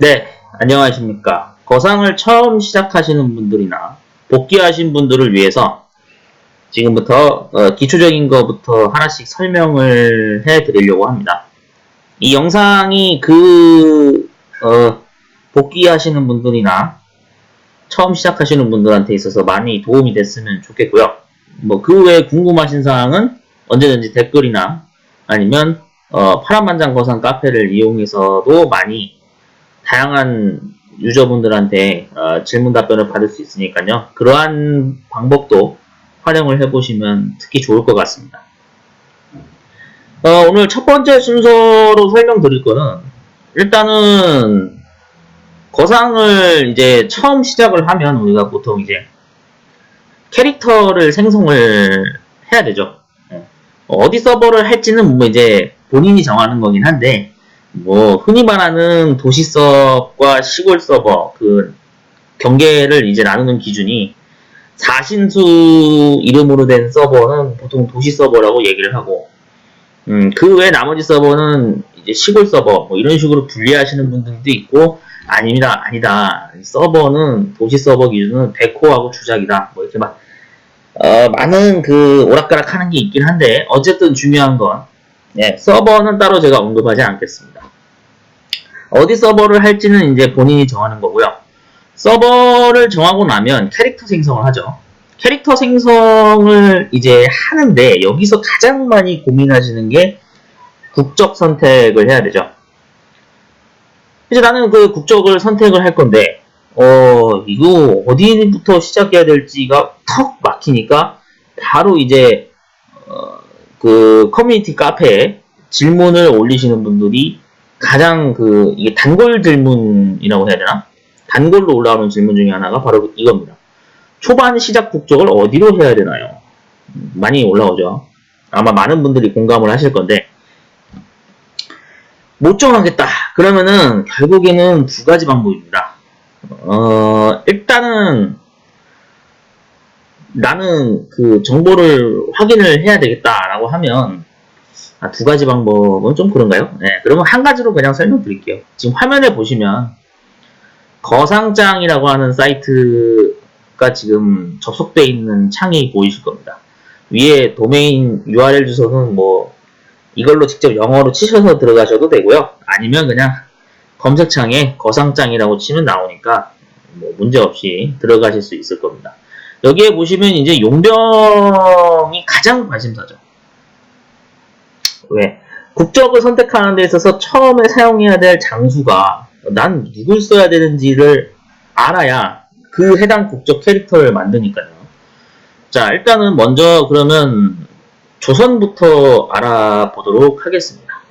네, 안녕하십니까. 거상을 처음 시작하시는 분들이나 복귀하신 분들을 위해서 지금부터 기초적인 것부터 하나씩 설명을 해 드리려고 합니다. 이 영상이 복귀하시는 분들이나 처음 시작하시는 분들한테 있어서 많이 도움이 됐으면 좋겠고요. 뭐 그 외에 궁금하신 사항은 언제든지 댓글이나 아니면 파란만장 거상 카페를 이용해서도 많이 다양한 유저분들한테 질문 답변을 받을 수 있으니까요. 그러한 방법도 활용을 해보시면 특히 좋을 것 같습니다. 오늘 첫 번째 순서로 설명드릴 거는 일단은 거상을 이제 처음 시작을 하면 우리가 보통 이제 캐릭터를 생성을 해야 되죠. 어디 서버를 할지는 뭐 이제 본인이 정하는 거긴 한데 뭐 흔히 말하는 도시 서버과 시골 서버 그 경계를 이제 나누는 기준이 4신수 이름으로 된 서버는 보통 도시 서버라고 얘기를 하고 그 외 나머지 서버는 이제 시골 서버 뭐 이런 식으로 분리하시는 분들도 있고 아니다 서버는 도시 서버 기준은 데코하고 주작이다 뭐 이렇게 막 많은 그 오락가락 하는 게 있긴 한데 어쨌든 중요한 건 서버는 따로 제가 언급하지 않겠습니다. 어디 서버를 할지는 이제 본인이 정하는 거고요. 서버를 정하고 나면 캐릭터 생성을 하죠. 캐릭터 생성을 이제 하는데 여기서 가장 많이 고민하시는 게 국적 선택을 해야 되죠. 이제 나는 그 국적을 선택을 할 건데 이거 어디부터 시작해야 될지가 턱 막히니까 바로 이제 그 커뮤니티 카페에 질문을 올리시는 분들이 가장 이게 단골 질문이라고 해야 되나? 단골로 올라오는 질문 중에 하나가 바로 이겁니다. 초반 시작 국적을 어디로 해야 되나요? 많이 올라오죠. 아마 많은 분들이 공감을 하실 건데 못 정하겠다. 그러면은 결국에는 두 가지 방법입니다. 일단은 나는 그 정보를 확인을 해야 되겠다라고 하면 두 가지 방법은 좀 그런가요? 네, 그러면 한 가지로 그냥 설명드릴게요. 지금 화면에 보시면 거상장이라고 하는 사이트가 지금 접속되어 있는 창이 보이실 겁니다. 위에 도메인 URL 주소는 뭐 이걸로 직접 영어로 치셔서 들어가셔도 되고요. 아니면 그냥 검색창에 거상장이라고 치면 나오니까 뭐 문제없이 들어가실 수 있을 겁니다. 여기에 보시면 이제 용병이 가장 관심사죠. 왜? 국적을 선택하는 데 있어서 처음에 사용해야 될 장수가 난 누굴 써야 되는지를 알아야 그 해당 국적 캐릭터를 만드니까요. 자, 일단은 먼저 그러면 조선부터 알아보도록 하겠습니다.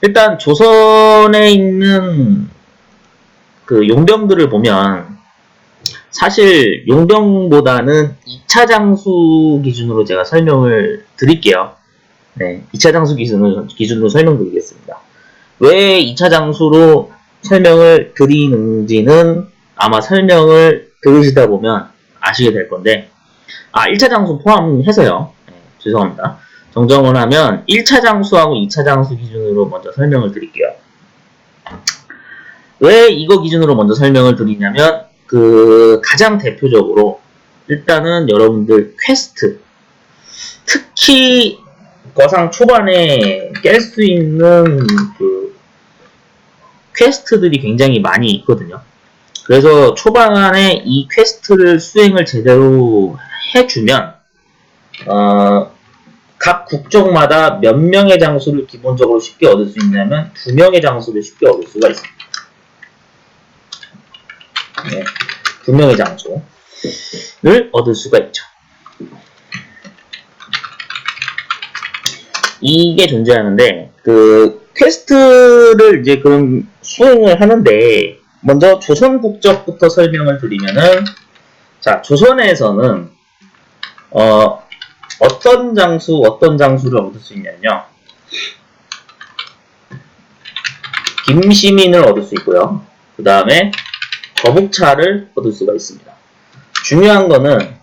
일단 조선에 있는 그 용병들을 보면 사실 용병보다는 2차 장수 기준으로 제가 설명을 드릴게요. 네, 2차 장수 기준으로 설명드리겠습니다. 왜 2차 장수로 설명을 드리는지는 아마 설명을 들으시다 보면 아시게 될 건데 1차 장수 포함해서요. 네, 죄송합니다. 정정을 하면 1차 장수하고 2차 장수 기준으로 먼저 설명을 드릴게요. 왜 이거 기준으로 먼저 설명을 드리냐면 가장 대표적으로 일단은 여러분들 퀘스트 특히 거상 초반에 깰 수 있는 퀘스트들이 굉장히 많이 있거든요. 그래서 초반에 이 퀘스트를 수행을 제대로 해주면 각 국적마다 몇 명의 장수를 기본적으로 쉽게 얻을 수 있냐면 2명의 장수를 쉽게 얻을 수가 있습니다. 네, 2명의 장수를 얻을 수가 있죠. 이게 존재하는데 퀘스트를 이제 그럼 수행을 하는데 먼저 조선 국적부터 설명을 드리면은 자 조선에서는 어떤 장수를 얻을 수 있냐면요. 김시민을 얻을 수 있고요. 그 다음에 거북차를 얻을 수가 있습니다. 중요한 거는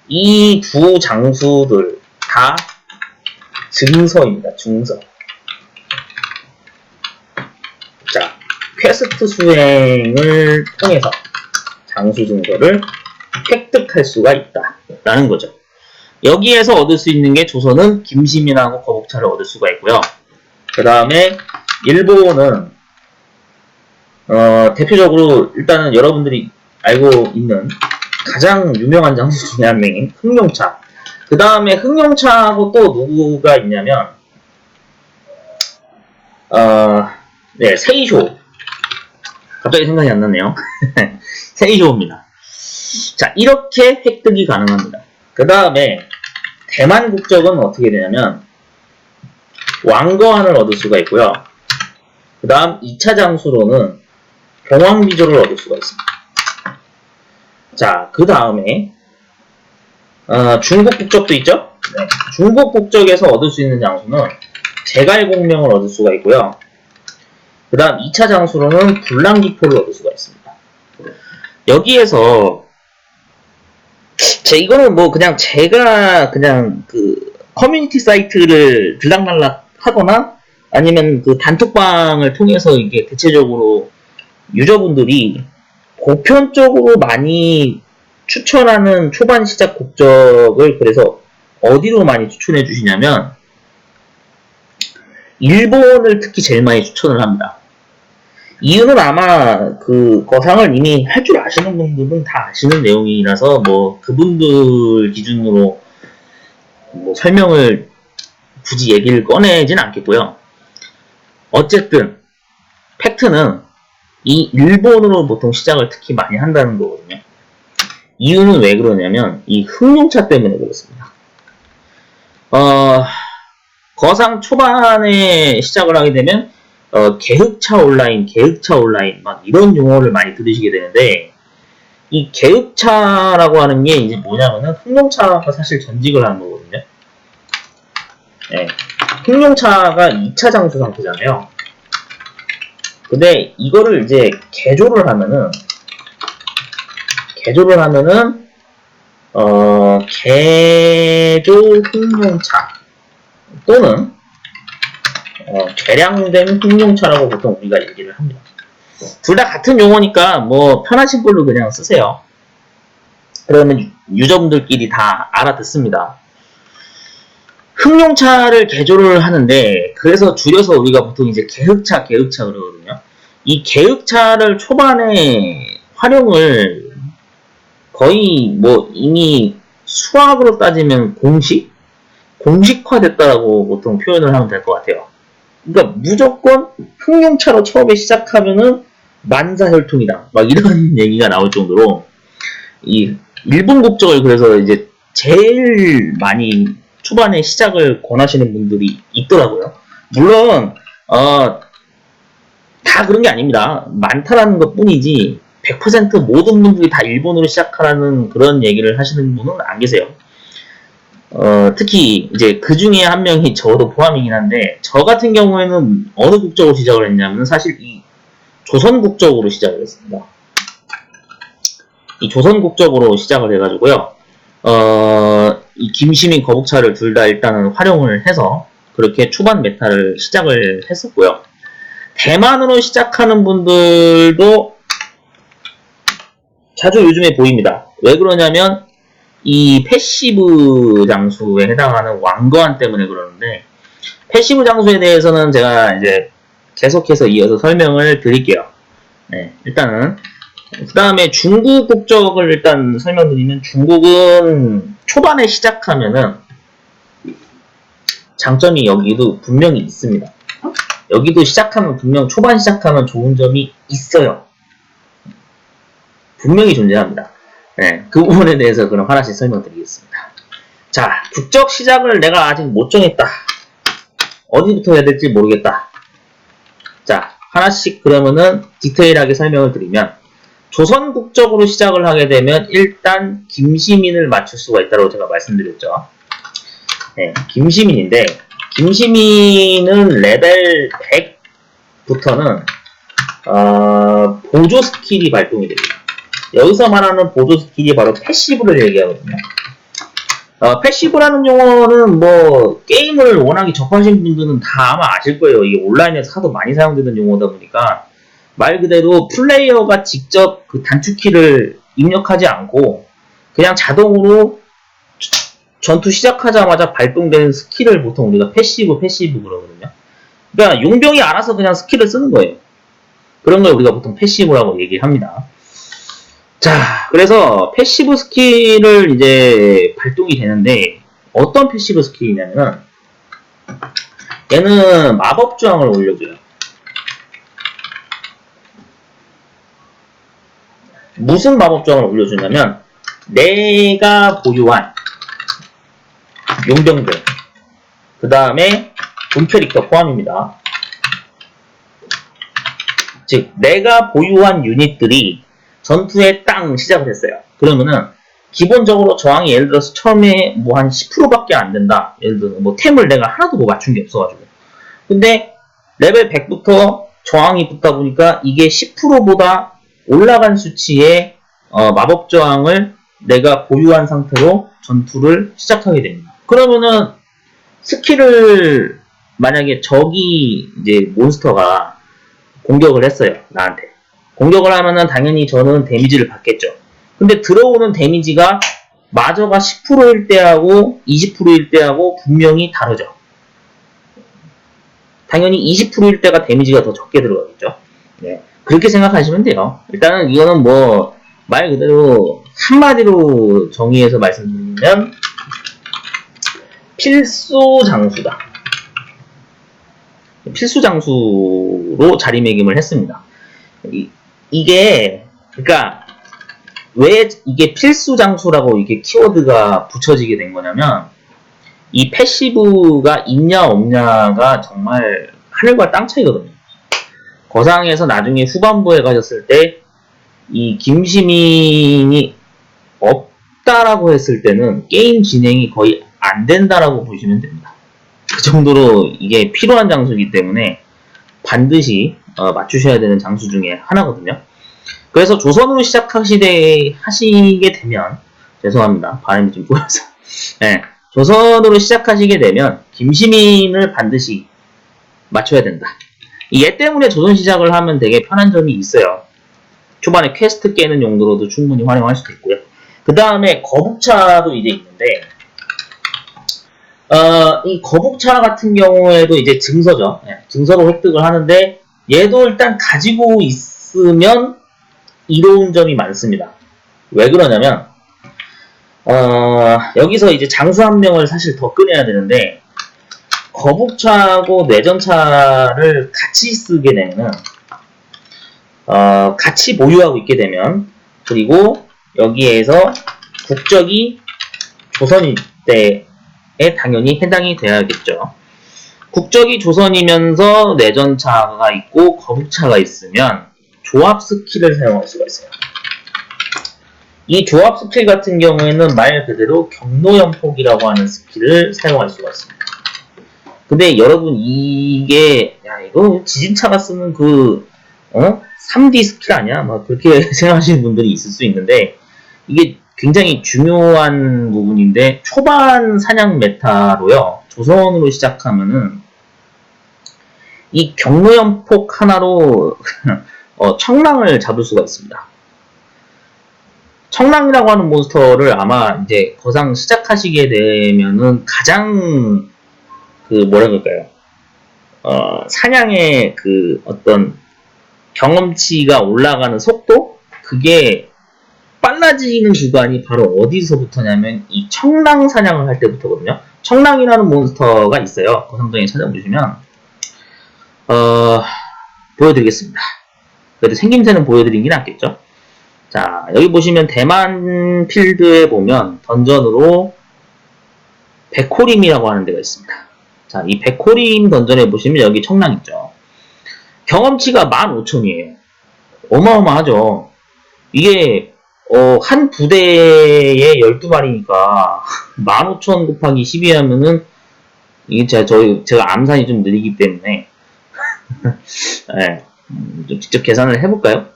이 두 장수들 다 증서입니다. 증서. 자, 퀘스트 수행을 통해서 장수 증서를 획득할 수가 있다 라는 거죠. 여기에서 얻을 수 있는 게 조선은 김시민하고 거북차를 얻을 수가 있고요. 그 다음에 일본은 대표적으로 일단은 여러분들이 알고 있는 가장 유명한 장수 중에 한 명인 흑룡차. 그 다음에 흑룡차하고 또 누구가 있냐면 네, 세이쇼. 갑자기 생각이 안 나네요. 세이쇼입니다. 자, 이렇게 획득이 가능합니다. 그 다음에 대만 국적은 어떻게 되냐면 왕거한을 얻을 수가 있고요. 그 다음 2차 장수로는 병왕비조를 얻을 수가 있습니다. 자, 그 다음에 중국 국적도 있죠? 네. 중국 국적에서 얻을 수 있는 장수는 제갈공명을 얻을 수가 있고요. 그 다음 2차 장수로는 불랑기포를 얻을 수가 있습니다. 여기에서 이거는 뭐 그냥 제가 그냥 그 커뮤니티 사이트를 들락날락 하거나 아니면 그 단톡방을 통해서 이게 대체적으로 유저분들이 보편적으로 많이 추천하는 초반 시작 국적을 그래서 어디로 많이 추천해 주시냐면 일본을 특히 제일 많이 추천을 합니다. 이유는 아마 그 거상을 이미 할 줄 아시는 분들은 다 아시는 내용이라서 뭐 그분들 기준으로 뭐 설명을 굳이 얘기를 꺼내진 않겠고요. 어쨌든 팩트는 이 일본으로 보통 시작을 특히 많이 한다는 거거든요. 이유는 왜 그러냐면 이 흑룡차 때문에 그렇습니다. 거상 초반에 시작을 하게 되면 계흑차 온라인 막 이런 용어를 많이 들으시게 되는데 이 계흑차라고 하는 게 이제 뭐냐면은 흑룡차가 사실 전직을 하는 거거든요. 네. 흑룡차가 2차 장수 상태잖아요. 근데 이거를 이제 개조를 하면은 개조 흑룡차 또는 개량된 흑룡차라고 보통 우리가 얘기를 합니다. 둘 다 같은 용어니까 뭐 편하신 걸로 그냥 쓰세요. 그러면 유저분들끼리 다 알아듣습니다. 흑룡차를 개조를 하는데 그래서 줄여서 우리가 보통 이제 개흑차 그러거든요. 이 개흑차를 초반에 활용을 거의 뭐 이미 수학으로 따지면 공식화됐다라고 보통 표현을 하면 될 것 같아요. 그러니까 무조건 흑룡차로 처음에 시작하면은 만사혈통이다. 막 이런 얘기가 나올 정도로 이 일본 국적을 그래서 이제 제일 많이 초반에 시작을 권하시는 분들이 있더라고요. 물론 다 그런 게 아닙니다. 많다라는 것 뿐이지 100% 모든 분들이 다 일본으로 시작하라는 그런 얘기를 하시는 분은 안 계세요. 특히 이제 그 중에 한 명이 저도 포함이긴 한데 저 같은 경우에는 어느 국적으로 시작을 했냐면 사실 이 조선 국적으로 시작을 했습니다. 이 조선 국적으로 시작을 해가지고요. 이 김시민 거북차를 둘 다 일단은 활용을 해서 그렇게 초반 메타를 시작을 했었고요. 대만으로 시작하는 분들도 자주 요즘에 보입니다. 왜 그러냐면 이 패시브 장수에 해당하는 왕거한 때문에 그러는데 패시브 장수에 대해서는 제가 이제 계속해서 이어서 설명을 드릴게요. 네, 일단은 그 다음에 중국 국적을 일단 설명드리면 중국은 초반에 시작하면은 장점이 여기도 분명히 있습니다. 여기도 시작하면 분명 초반 시작하면 좋은 점이 있어요. 분명히 존재합니다. 네, 그 부분에 대해서 그럼 하나씩 설명드리겠습니다. 자, 국적 시작을 내가 아직 못 정했다. 어디부터 해야 될지 모르겠다. 자, 하나씩 그러면은 디테일하게 설명을 드리면 조선 국적으로 시작을 하게 되면 일단 김시민을 맞출 수가 있다고 제가 말씀드렸죠. 네, 김시민인데 김시민은 레벨 100부터는 보조 스킬이 발동이 됩니다. 여기서 말하는 보조 스킬이 바로 패시브를 얘기하거든요. 패시브라는 용어는 뭐 게임을 워낙에 접하신 분들은 다 아마 아실 거예요. 이게 온라인에서 하도 많이 사용되는 용어다 보니까 말 그대로 플레이어가 직접 그 단축키를 입력하지 않고 그냥 자동으로 전투 시작하자마자 발동되는 스킬을 보통 우리가 패시브 그러거든요. 그러니까 용병이 알아서 그냥 스킬을 쓰는 거예요. 그런 걸 우리가 보통 패시브라고 얘기합니다. 자, 그래서 패시브 스킬을 이제 발동이 되는데 어떤 패시브 스킬이냐면 얘는 마법 저항을 올려줘요. 무슨 마법 저항을 올려주냐면 내가 보유한 용병들 그 다음에 본 캐릭터 포함입니다. 즉 내가 보유한 유닛들이 전투에 땅 시작을 했어요. 그러면은 기본적으로 저항이 예를 들어서 처음에 뭐 한 10%밖에 안 된다. 예를 들어 뭐 템을 내가 하나도 뭐 맞춘 게 없어가지고. 근데 레벨 100부터 저항이 붙다 보니까 이게 10%보다 올라간 수치의 마법 저항을 내가 보유한 상태로 전투를 시작하게 됩니다. 그러면은 스킬을 만약에 적이 이제 몬스터가 공격을 했어요. 나한테. 공격을 하면은 당연히 저는 데미지를 받겠죠. 근데 들어오는 데미지가 마저가 10%일 때하고 20%일 때하고 분명히 다르죠. 당연히 20%일 때가 데미지가 더 적게 들어가겠죠. 네. 그렇게 생각하시면 돼요. 일단은 이거는 뭐 말 그대로 한마디로 정의해서 말씀드리면 필수 장수다. 필수 장수로 자리매김을 했습니다. 이게 그러니까 왜 이게 필수 장수라고 이게 키워드가 붙여지게 된 거냐면 이 패시브가 있냐 없냐가 정말 하늘과 땅 차이거든요. 거상에서 나중에 후반부에 가졌을 때 이 김시민이 없다라고 했을 때는 게임 진행이 거의 안 된다라고 보시면 됩니다. 그 정도로 이게 필요한 장수이기 때문에 반드시 맞추셔야 되는 장수 중에 하나거든요. 그래서 조선으로 하시게 되면 죄송합니다. 발음이 좀 꼬여서 네, 조선으로 시작하시게 되면 김시민을 반드시 맞춰야 된다. 얘 때문에 조선 시작을 하면 되게 편한 점이 있어요. 초반에 퀘스트 깨는 용도로도 충분히 활용할 수도 있고요. 그 다음에 거북차도 이제 있는데 이 거북차 같은 경우에도 이제 증서죠. 네, 증서로 획득을 하는데 얘도 일단 가지고 있으면 이로운 점이 많습니다. 왜 그러냐면 여기서 이제 장수 한 명을 사실 더 꺼내야 되는데 거북차하고 뇌전차를 같이 쓰게 되면 같이 보유하고 있게 되면 그리고 여기에서 국적이 조선일 때에 당연히 해당이 돼야겠죠. 국적이 조선이면서 뇌전차가 있고 거북차가 있으면 조합 스킬을 사용할 수가 있어요. 이 조합 스킬 같은 경우에는 말 그대로 경로연폭이라고 하는 스킬을 사용할 수가 있습니다. 근데 여러분 이게 이거 지진차가 쓰는 그 3D 스킬 아니야? 막 그렇게 생각하시는 분들이 있을 수 있는데 이게 굉장히 중요한 부분인데 초반 사냥 메타로요. 조선으로 시작하면은 이 경로연폭 하나로 청랑을 잡을 수가 있습니다. 청랑이라고 하는 몬스터를 아마 이제 거상 시작하시게 되면은 가장 그 뭐라 그럴까요? 사냥의 그 어떤 경험치가 올라가는 속도? 그게 빨라지는 구간이 바로 어디서부터냐면 이 청랑 사냥을 할 때부터거든요. 청랑이라는 몬스터가 있어요. 거상장에 찾아보시면 보여드리겠습니다. 그래도 생김새는 보여드리는 게 낫겠죠. 자, 여기 보시면 대만 필드에 보면 던전으로 백호림이라고 하는 데가 있습니다. 자, 이 백호림 던전에 보시면 여기 청랑 있죠. 경험치가 15,000이에요. 어마어마하죠. 이게 한 부대에 12마리니까 15,000 곱하기 12 하면은 이게 제가 암산이 좀 느리기 때문에 네, 좀 직접 계산을 해볼까요?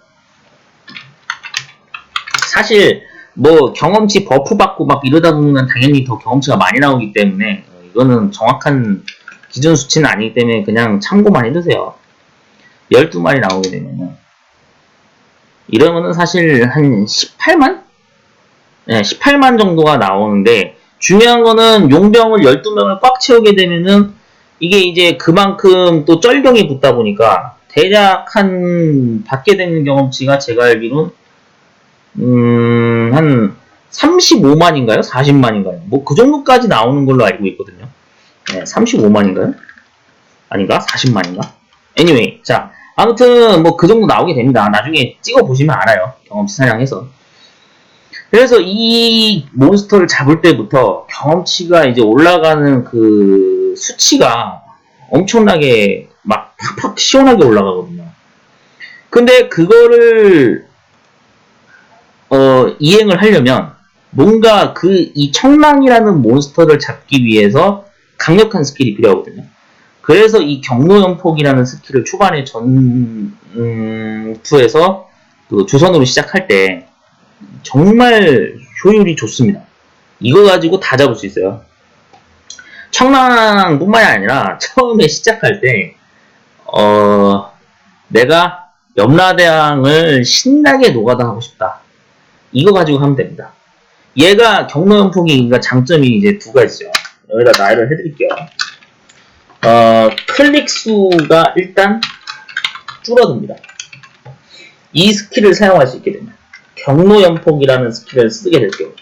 사실 뭐 경험치 버프 받고 막 이러다 보면 당연히 더 경험치가 많이 나오기 때문에 이거는 정확한 기준 수치는 아니기 때문에 그냥 참고만 해두세요. 12마리 나오게 되면은 이러면은 사실 한 18만? 네, 18만 정도가 나오는데, 중요한 거는 용병을 12명을 꽉 채우게 되면은 이게 이제 그만큼 또 쩔병이 붙다 보니까 대략 한 받게 되는 경험치가 제가 알기로는 한 35만인가요? 40만인가요? 뭐 그 정도까지 나오는 걸로 알고 있거든요. 네, 35만인가요? 아닌가? 40만인가? anyway, 자, 아무튼 뭐 그 정도 나오게 됩니다. 나중에 찍어보시면 알아요. 경험치 사냥해서. 그래서 이 몬스터를 잡을 때부터 경험치가 이제 올라가는 그 수치가 엄청나게 막 팍팍 시원하게 올라가거든요. 근데 그거를 이행을 하려면 뭔가 이 청랑이라는 몬스터를 잡기 위해서 강력한 스킬이 필요하거든요. 그래서 이 경로연폭이라는 스킬을 초반에 전투에서 그 주선으로 시작할 때 정말 효율이 좋습니다. 이거 가지고 다 잡을 수 있어요. 청랑뿐만이 아니라 처음에 시작할 때 내가 염라대왕을 신나게 노가다 하고 싶다. 이거 가지고 하면 됩니다. 얘가 경로연폭이 장점이 이제 두 가지죠. 여기다 나열을 해드릴게요. 클릭 수가 일단 줄어듭니다. 이 스킬을 사용할 수 있게 되면 경로연폭이라는 스킬을 쓰게 될 경우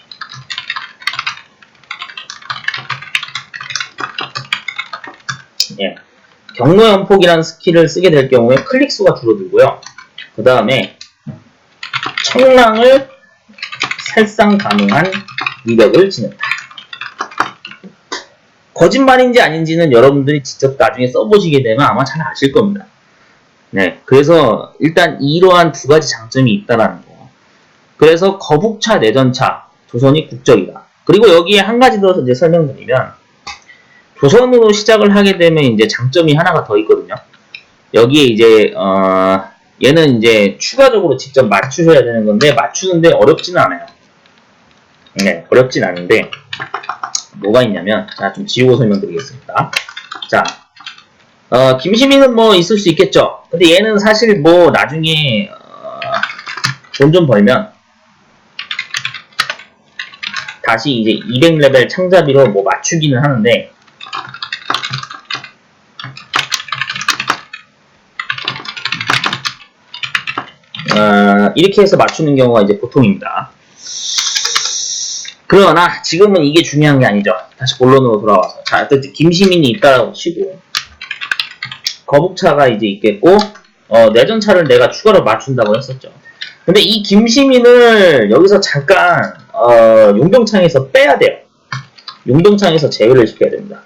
경로연폭이라는 스킬을 쓰게 될 경우에 클릭 수가 줄어들고요. 그 다음에 청랑을 살상 가능한 위력을 지닌다. 거짓말인지 아닌지는 여러분들이 직접 나중에 써보시게 되면 아마 잘 아실 겁니다. 네, 그래서 일단 이러한 두 가지 장점이 있다라는 거. 그래서 거북차 내전차 조선이 국적이다. 그리고 여기에 한 가지 더 이제 설명드리면 조선으로 시작을 하게 되면 이제 장점이 하나가 더 있거든요. 여기에 이제 얘는 이제 추가적으로 직접 맞추셔야 되는 건데 맞추는데 어렵지는 않아요. 네, 어렵진 않은데 뭐가 있냐면 자, 좀 지우고 설명드리겠습니다. 자, 김시민은 뭐 있을 수 있겠죠. 근데 얘는 사실 뭐 나중에 돈 좀 벌면 다시 이제 200레벨 창자비로 뭐 맞추기는 하는데 이렇게 해서 맞추는 경우가 이제 보통입니다. 그러나 지금은 이게 중요한 게 아니죠. 다시 본론으로 돌아와서 자, 김시민이 있다고 치고 거북차가 이제 있겠고 내전차를 내가 추가로 맞춘다고 했었죠. 근데 이 김시민을 여기서 잠깐 용병창에서 빼야 돼요. 용병창에서 제외를 시켜야 됩니다.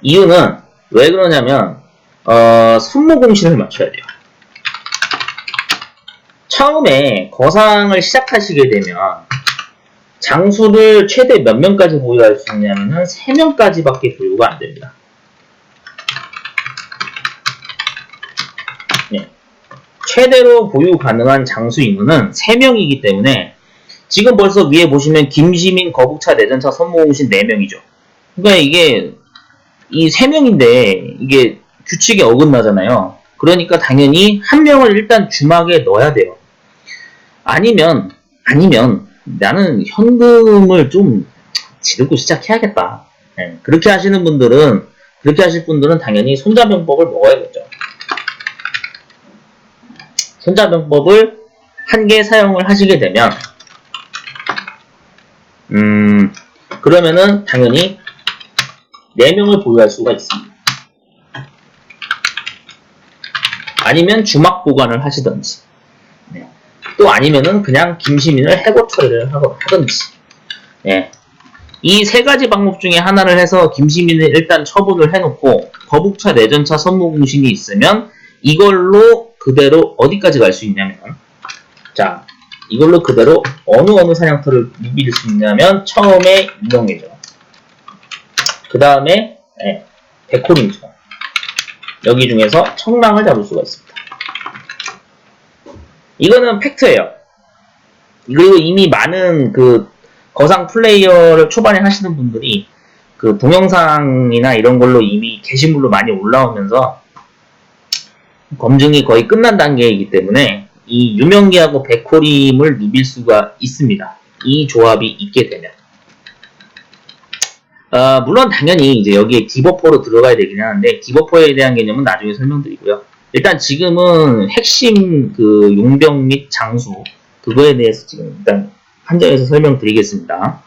이유는 왜 그러냐면 선무공신을 맞춰야 돼요. 처음에 거상을 시작하시게 되면 장수를 최대 몇 명까지 보유할 수 있냐면 3명까지밖에 보유가 안 됩니다. 네. 최대로 보유 가능한 장수 인원은 3명이기 때문에 지금 벌써 위에 보시면 김시민, 거북차, 내전차, 선무공신 4명이죠. 그러니까 이게 이 3명인데 이게 규칙에 어긋나잖아요. 그러니까 당연히 한 명을 일단 주막에 넣어야 돼요. 아니면 나는 현금을 좀 지르고 시작해야겠다. 네, 그렇게 하실 분들은 당연히 손자병법을 먹어야겠죠. 손자병법을 한 개 사용을 하시게 되면 그러면은 당연히 4명을 보유할 수가 있습니다. 아니면 주막 보관을 하시던지 또 아니면은 그냥 김시민을 해고 처리를 하든지 이 세 가지 방법 중에 하나를 해서 김시민을 일단 처분을 해놓고 거북차, 내전차, 선무공신이 있으면 이걸로 그대로 어디까지 갈 수 있냐면 자, 이걸로 그대로 어느 사냥터를 누빌 수 있냐면 처음에 이동이죠. 그 다음에 백호림이죠. 여기 중에서 청랑을 잡을 수가 있습니다. 이거는 팩트예요. 그리고 이미 많은 그 거상 플레이어를 초반에 하시는 분들이 그 동영상이나 이런 걸로 이미 게시물로 많이 올라오면서 검증이 거의 끝난 단계이기 때문에 이 유명기하고 백호림을 누빌 수가 있습니다. 이 조합이 있게 되면. 물론 당연히 이제 여기에 디버퍼로 들어가야 되긴 하는데 디버퍼에 대한 개념은 나중에 설명드리고요. 일단 지금은 핵심 그 용병 및 장수 그거에 대해서 지금 일단 한정해서 설명드리겠습니다.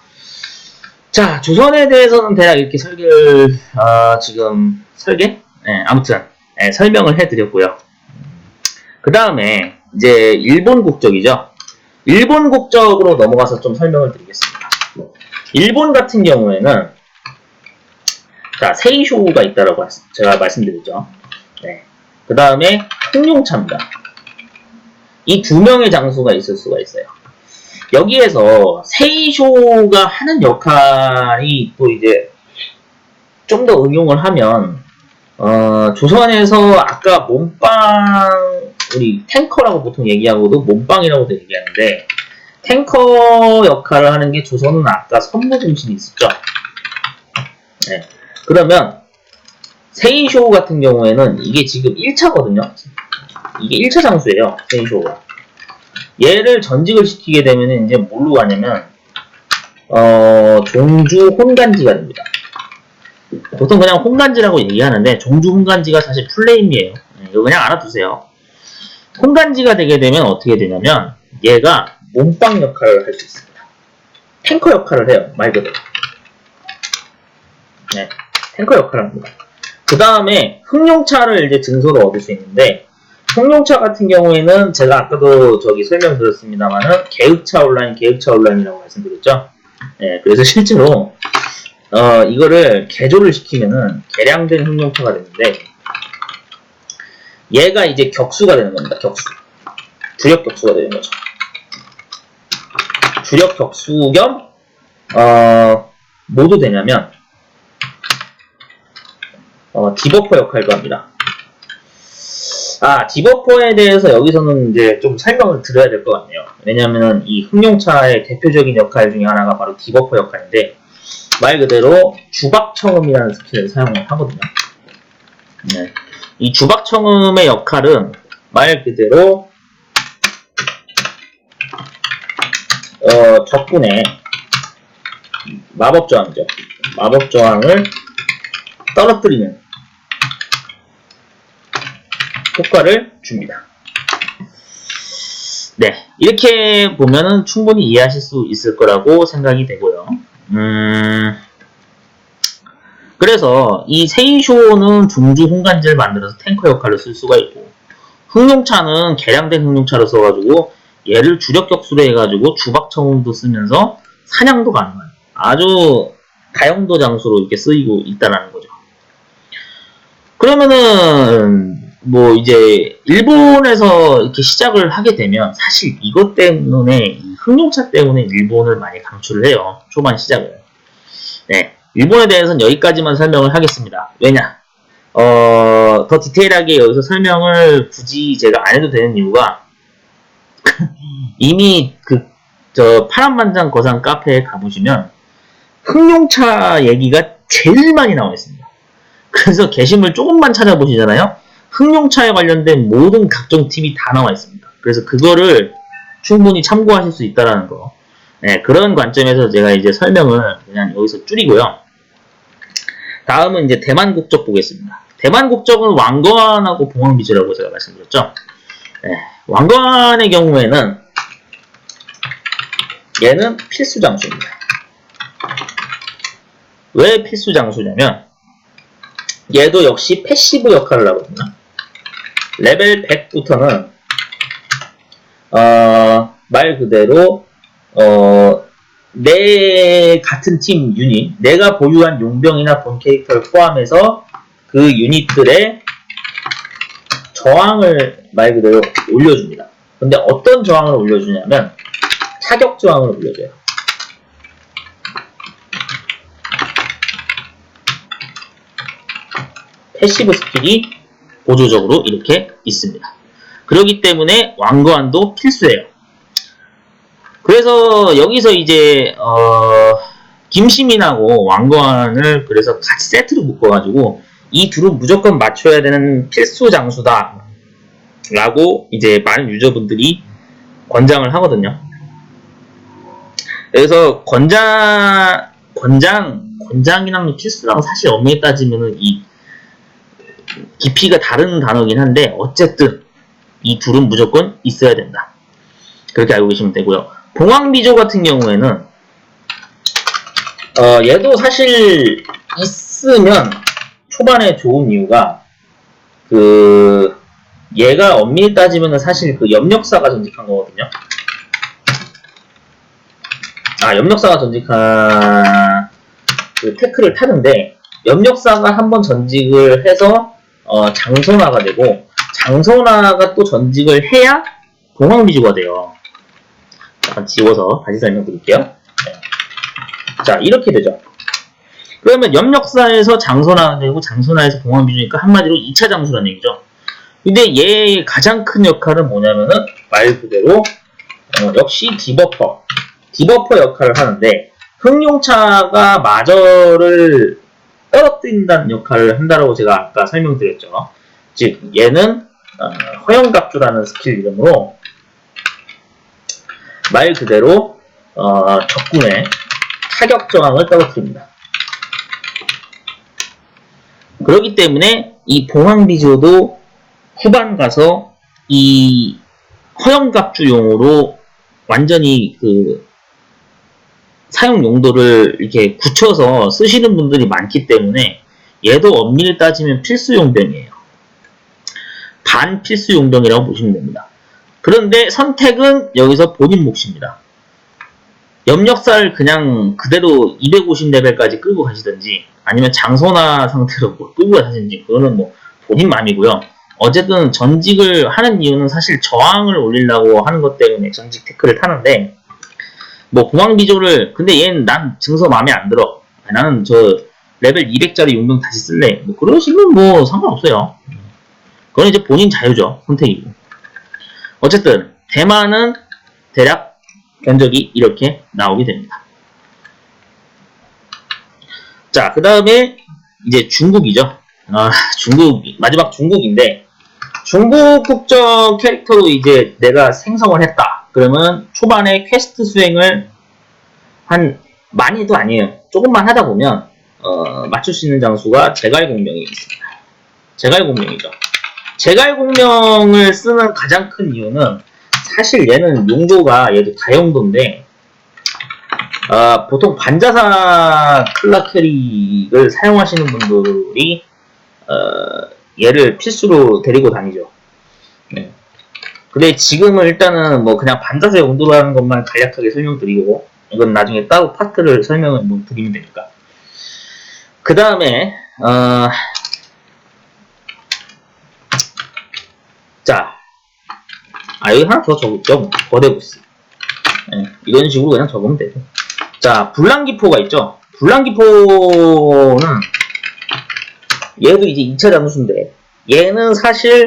자, 조선에 대해서는 대략 이렇게 설계를 지금 아무튼 설명을 해드렸고요. 그 다음에 이제 일본 국적이죠. 일본 국적으로 넘어가서 좀 설명을 드리겠습니다. 일본 같은 경우에는 자, 세이쇼가 있다라고 제가 말씀드렸죠. 네. 그 다음에 흥룡차입니다. 이 두 명의 장수가 있을 수가 있어요. 여기에서 세이쇼가 하는 역할이 또 이제 좀 더 응용을 하면 조선에서 아까 몸빵 우리 탱커라고 보통 얘기하고도 몸빵이라고도 얘기하는데 탱커 역할을 하는 게 조선은 아까 선무중신이 있었죠. 네. 그러면 세이쇼 같은 경우에는 이게 지금 1차거든요. 이게 1차 장수예요. 세이쇼가. 얘를 전직을 시키게 되면 이제 뭘로 가냐면 종주 혼간지가 됩니다. 보통 그냥 혼간지라고 얘기하는데 종주 혼간지가 사실 풀네임이에요. 이거 그냥 알아두세요. 혼간지가 되게 되면 어떻게 되냐면 얘가 몸빵 역할을 할 수 있습니다. 탱커 역할을 해요. 말 그대로. 네, 탱커 역할을 합니다. 그 다음에 흥룡차를 이제 증서로 얻을 수 있는데 흥룡차 같은 경우에는 제가 아까도 저기 설명드렸습니다만은 계획차 온라인이라고 말씀드렸죠. 네, 그래서 실제로 이거를 개조를 시키면은 개량된 흥룡차가 되는데 얘가 이제 격수가 되는 겁니다. 격수. 주력 격수가 되는 거죠. 주력 격수 겸 뭐도 되냐면 디버퍼 역할도 합니다. 디버퍼에 대해서 여기서는 이제 좀 설명을 드려야 될 것 같네요. 왜냐하면 이 흥룡차의 대표적인 역할 중에 하나가 바로 디버퍼 역할인데 말 그대로 주박청음이라는 스킬을 사용을 하거든요. 네. 이 주박청음의 역할은 말 그대로 적군의 마법저항이죠. 마법저항을 떨어뜨리는 효과를 줍니다. 네, 이렇게 보면은 충분히 이해하실 수 있을 거라고 생각이 되고요. 그래서 이 세이쇼는 중주 홍간지를 만들어서 탱커 역할로 쓸 수가 있고 흥룡차는 개량된 흥룡차로 써가지고 얘를 주력 격수로 해가지고 주박청음도 쓰면서 사냥도 가능한 아주 다용도 장수로 이렇게 쓰이고 있다는 거죠. 그러면은 뭐 이제 일본에서 이렇게 시작을 하게 되면 사실 이것 때문에 흥룡차 때문에 일본을 많이 강추를 해요. 초반 시작을. 네, 일본에 대해서는 여기까지만 설명을 하겠습니다. 왜냐? 더 디테일하게 여기서 설명을 굳이 제가 안 해도 되는 이유가 이미 저 파란만장 거상 카페에 가보시면 흥룡차 얘기가 제일 많이 나와 있습니다. 그래서 게시물 조금만 찾아보시잖아요. 흥룡차에 관련된 모든 각종 팁이 다 나와 있습니다. 그래서 그거를 충분히 참고하실 수 있다는 거. 네, 그런 관점에서 제가 이제 설명을 그냥 여기서 줄이고요. 다음은 이제 대만 국적 보겠습니다. 대만 국적은 왕관하고 봉황비주라고 제가 말씀드렸죠. 네, 왕관의 경우에는 얘는 필수 장수입니다. 왜 필수 장수냐면 얘도 역시 패시브 역할을 하거든요. 레벨 100부터는 말 그대로 내 같은 팀 유닛, 내가 보유한 용병이나 본 캐릭터를 포함해서 그 유닛들의 저항을 말 그대로 올려줍니다. 근데 어떤 저항을 올려주냐면 타격 저항을 올려줘요. 패시브 스킬이 보조적으로 이렇게 있습니다. 그렇기 때문에 왕관도 필수예요. 그래서 여기서 이제 김시민하고 왕관을 그래서 같이 세트로 묶어가지고 이 둘은 무조건 맞춰야 되는 필수 장수다 라고 이제 많은 유저분들이 권장을 하거든요. 그래서 권장이랑 필수랑 사실 엄밀히 따지면은 이 깊이가 다른 단어긴 한데 어쨌든 이 둘은 무조건 있어야 된다. 그렇게 알고 계시면 되고요. 봉황비조 같은 경우에는 얘도 사실 있으면 초반에 좋은 이유가 얘가 엄밀히 따지면은 사실 그 염력사가 전직한 거거든요. 염력사가 전직한 그 테크를 타는데 염력사가 한번 전직을 해서 장선화가 되고 장선화가 또 전직을 해야 봉황비주가 돼요. 잠깐 지워서 다시 설명드릴게요. 네. 자, 이렇게 되죠. 그러면 염력사에서 장선화가 되고 장선화에서 봉황비주니까 한마디로 2차 장수라는 얘기죠. 근데 얘의 가장 큰 역할은 뭐냐면은 말 그대로 역시 디버퍼 역할을 하는데 흑룡차가 마저를 떨어뜨린다는 역할을 한다라고 제가 아까 설명드렸죠. 즉 얘는 허영갑주라는 스킬 이름으로 말 그대로 적군의 타격 저항을 떨어뜨립니다. 그렇기 때문에 이 봉황비조도 후반 가서 이 허영갑주용으로 완전히 사용 용도를 이렇게 굳혀서 쓰시는 분들이 많기 때문에 얘도 엄밀히 따지면 필수 용병이에요. 반 필수 용병이라고 보시면 됩니다. 그런데 선택은 여기서 본인 몫입니다. 염력사를 그냥 그대로 250레벨까지 끌고 가시든지 아니면 장선화 상태로 끌고 가시든지 그거는 뭐 본인 맘이고요. 어쨌든 전직을 하는 이유는 사실 저항을 올리려고 하는 것 때문에 전직 테크를 타는데 뭐 봉황비조를 근데 얘는 난 증서 마음에 안 들어. 나는 저 레벨 200짜리 용병 다시 쓸래. 뭐 그러시면 뭐 상관없어요. 그건 이제 본인 자유죠. 선택이고. 어쨌든 대만은 대략 견적이 이렇게 나오게 됩니다. 자, 그 다음에 이제 중국이죠. 마지막 중국인데 중국 국적 캐릭터로 이제 내가 생성을 했다. 그러면 초반에 퀘스트 수행을 많이도 아니에요. 조금만 하다 보면 맞출 수 있는 장수가 제갈공명이 있습니다. 제갈공명이죠. 제갈공명을 쓰는 가장 큰 이유는 사실 얘는 용도가 얘도 다용도인데 보통 반자사 클라 캐릭을 사용하시는 분들이 얘를 필수로 데리고 다니죠. 네. 근데 지금은 일단은 뭐 그냥 반자세 용도로 하는 것만 간략하게 설명드리고 이건 나중에 따로 파트를 설명을 뭐 드리면 되니까. 그 다음에 자, 여기 하나 더 적었죠. 거대보스. 네, 이런 식으로 그냥 적으면 되죠. 자, 불랑기포가 있죠. 불랑기포는 얘도 이제 2차 장수인데 얘는 사실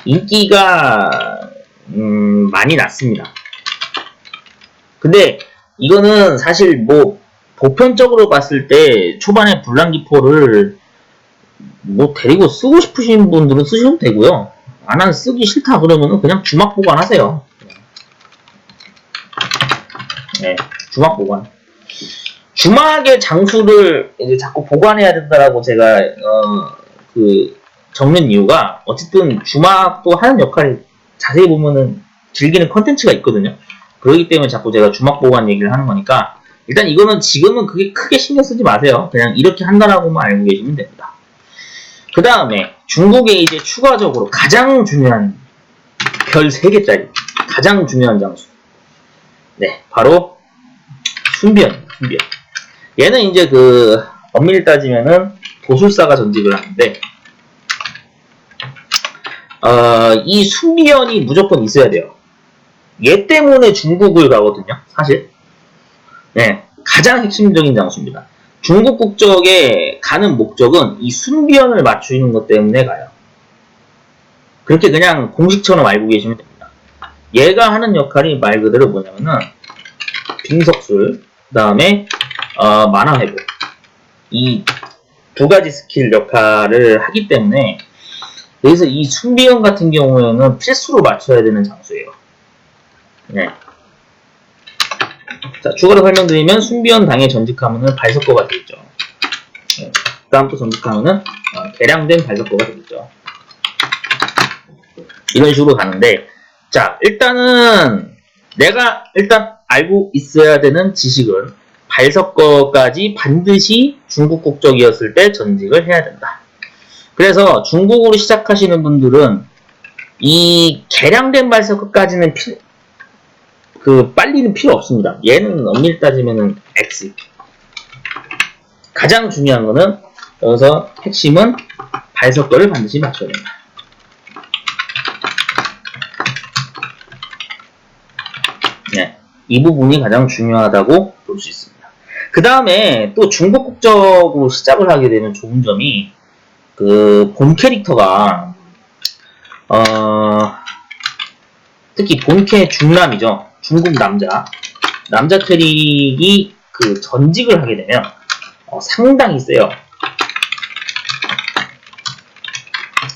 인기가 많이 났습니다. 근데 이거는 사실 뭐 보편적으로 봤을 때 초반에 불랑기포를 뭐 데리고 쓰고 싶으신 분들은 쓰시면 되고요. 난 쓰기 싫다 그러면은 그냥 주막 보관하세요. 네, 주막 보관. 주막의 장수를 이제 자꾸 보관해야 된다라고 제가 적는 이유가 어쨌든 주막도 하는 역할이 자세히 보면은 즐기는 컨텐츠가 있거든요. 그렇기 때문에 자꾸 제가 주막 보관 얘기를 하는 거니까 일단 이거는 지금은 그게 크게 신경 쓰지 마세요. 그냥 이렇게 한다라고만 알고 계시면 됩니다. 그 다음에 중국에 이제 추가적으로 가장 중요한 별 3개짜리 가장 중요한 장수. 네, 바로 순비현. 얘는 이제 엄밀히 따지면은 도술사가 전직을 하는데 이 순비현이 무조건 있어야 돼요. 얘 때문에 중국을 가거든요, 사실. 네, 가장 핵심적인 장수입니다. 중국 국적에 가는 목적은 이 순비현을 맞추는 것 때문에 가요. 그렇게 그냥 공식처럼 알고 계시면 됩니다. 얘가 하는 역할이 말 그대로 뭐냐면은 빙석술, 그 다음에 만화 회복 이 두 가지 스킬 역할을 하기 때문에 그래서 이 순비형 같은 경우에는 필수로 맞춰야 되는 장수예요. 네. 자, 추가로 설명드리면 순비형 당에 전직하면은 발석거가 되겠죠. 네. 다음 또 전직하면은 개량된 발석거가 되겠죠. 이런 식으로 가는데, 자, 일단은 내가 일단 알고 있어야 되는 지식은 발석거까지 반드시 중국 국적이었을 때 전직을 해야 된다. 그래서 중국으로 시작하시는 분들은 이 개량된 발석거까지는 빨리는 필요 없습니다. 얘는 엄밀히 따지면은 X. 가장 중요한 거는 여기서 핵심은 발석거를 반드시 맞춰야 된다. 네, 이 부분이 가장 중요하다고 볼 수 있습니다. 그 다음에 또 중국 국적으로 시작을 하게 되면 좋은 점이 그 본 캐릭터가 특히 본캐 중남이죠. 중국 남자 캐릭이 그 전직을 하게 되면 상당히 세요.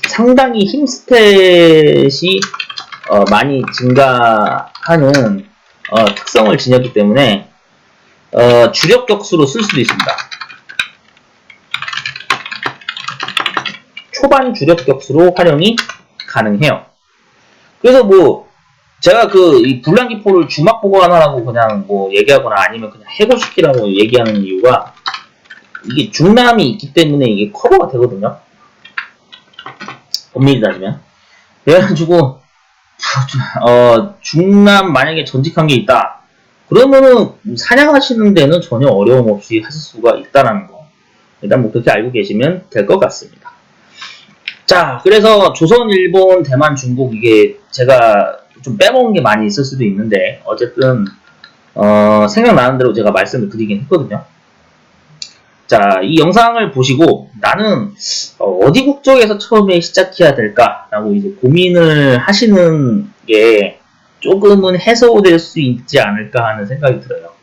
상당히 힘 스탯이 많이 증가하는 특성을 지녔기 때문에 주력 격수로 쓸 수도 있습니다. 초반 주력 격수로 활용이 가능해요. 그래서 뭐 제가 이 불량기포를 주막 보관하라고 그냥 뭐 얘기하거나 아니면 그냥 해고시키라고 얘기하는 이유가 이게 중남이 있기 때문에 이게 커버가 되거든요. 엄밀히 따지면. 그래가지고 중남 만약에 전직한 게 있다. 그러면은 사냥하시는 데는 전혀 어려움 없이 하실 수가 있다는 거. 일단 뭐 그렇게 알고 계시면 될 것 같습니다. 자, 그래서 조선, 일본, 대만, 중국 이게 제가 좀 빼먹은 게 많이 있을 수도 있는데 어쨌든 생각나는 대로 제가 말씀을 드리긴 했거든요. 자, 이 영상을 보시고 나는 어디 국적에서 처음에 시작해야 될까라고 이제 고민을 하시는 게 조금은 해소될 수 있지 않을까 하는 생각이 들어요.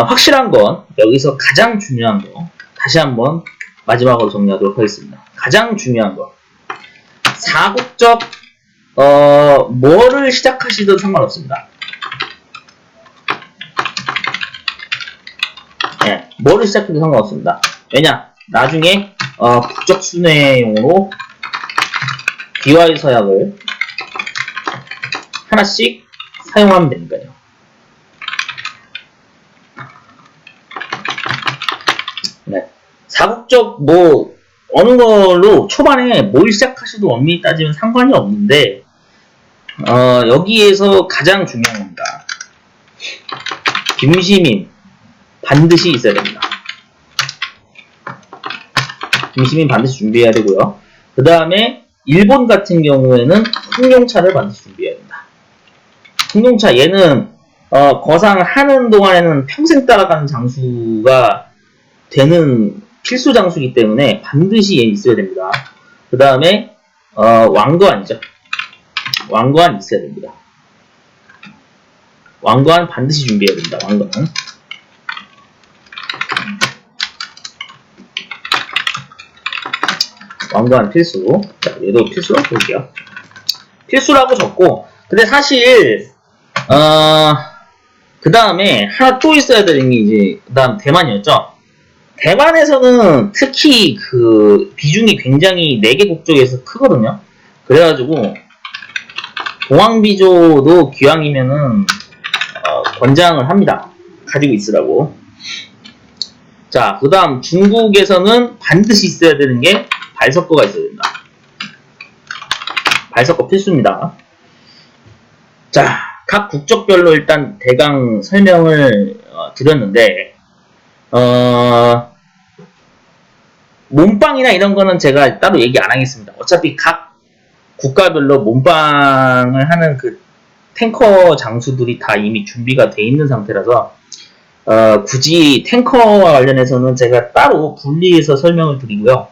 확실한 건 여기서 가장 중요한 거 다시 한번 마지막으로 정리하도록 하겠습니다. 가장 중요한 거 4국적 뭐를 시작하시든 상관없습니다. 네, 뭐를 시작해도 상관없습니다. 왜냐? 나중에 국적 순회용으로 비와일 서약을 하나씩 사용하면 되니까요. 네. 4국적 뭐 어느 걸로 초반에 뭘 시작하셔도 엄밀히 따지면 상관이 없는데 여기에서 가장 중요한 겁니다. 김시민 반드시 있어야 됩니다. 김시민 반드시 준비해야 되고요. 그 다음에 일본 같은 경우에는 흥룡차를 반드시 준비해야 된다. 흥룡차 얘는 거상하는 동안에는 평생 따라가는 장수가 되는 필수 장수이기 때문에 반드시 얘 있어야 됩니다. 그 다음에 왕거안이죠. 왕거안 있어야 됩니다. 왕거안 반드시 준비해야 됩니다. 왕거안. 왕거안 필수. 자, 얘도 필수로 볼게요. 필수라고 적고, 근데 사실 그 다음에 하나 또 있어야 되는 게 이제 그 다음 대만이었죠. 대만에서는 특히 그 비중이 굉장히 4개 국적에서 크거든요. 그래가지고 공황비조도 기왕이면은 권장을 합니다. 가지고 있으라고. 자, 그 다음 중국에서는 반드시 있어야 되는 게 발석거가 있어야 된다. 발석거 필수입니다. 자, 각 국적별로 일단 대강 설명을 드렸는데 몸빵이나 이런 거는 제가 따로 얘기 안 하겠습니다. 어차피 각 국가별로 몸빵을 하는 그 탱커 장수들이 다 이미 준비가 돼 있는 상태라서 굳이 탱커와 관련해서는 제가 따로 분리해서 설명을 드리고요.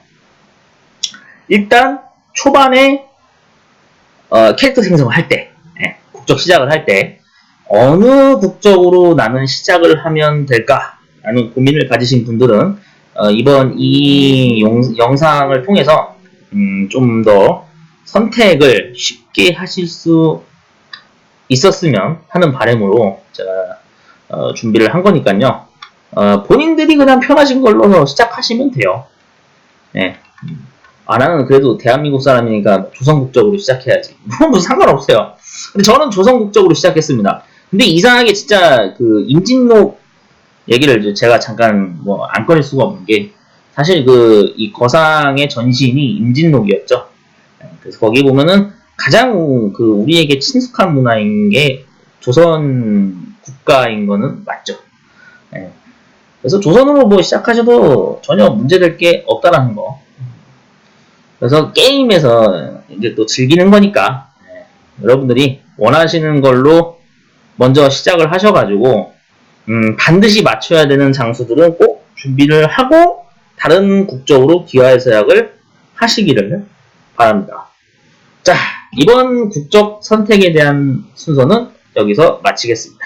일단 초반에 캐릭터 생성을 할 때, 국적 시작을 할 때 어느 국적으로 나는 시작을 하면 될까라는 고민을 가지신 분들은 이번 이 영상을 통해서 좀 더 선택을 쉽게 하실 수 있었으면 하는 바람으로 제가 준비를 한 거니까요. 본인들이 그냥 편하신 걸로 시작하시면 돼요. 네. 나는 그래도 대한민국 사람이니까 조선국적으로 시작해야지. 무슨 상관없어요. 근데 저는 조선국적으로 시작했습니다. 근데 이상하게 진짜 그 임진록 얘기를 제가 잠깐 뭐 안 꺼낼 수가 없는 게 사실 그 이 거상의 전신이 임진록이었죠. 그래서 거기 보면은 가장 그 우리에게 친숙한 문화인 게 조선 국가인 거는 맞죠. 예. 그래서 조선으로 뭐 시작하셔도 전혀 문제될 게 없다라는 거. 그래서 게임에서 이제 또 즐기는 거니까 여러분들이 원하시는 걸로 먼저 시작을 하셔가지고 반드시 맞춰야 되는 장수들은 꼭 준비를 하고 다른 국적으로 기화해서약을 하시기를 바랍니다. 자, 이번 국적 선택에 대한 순서는 여기서 마치겠습니다.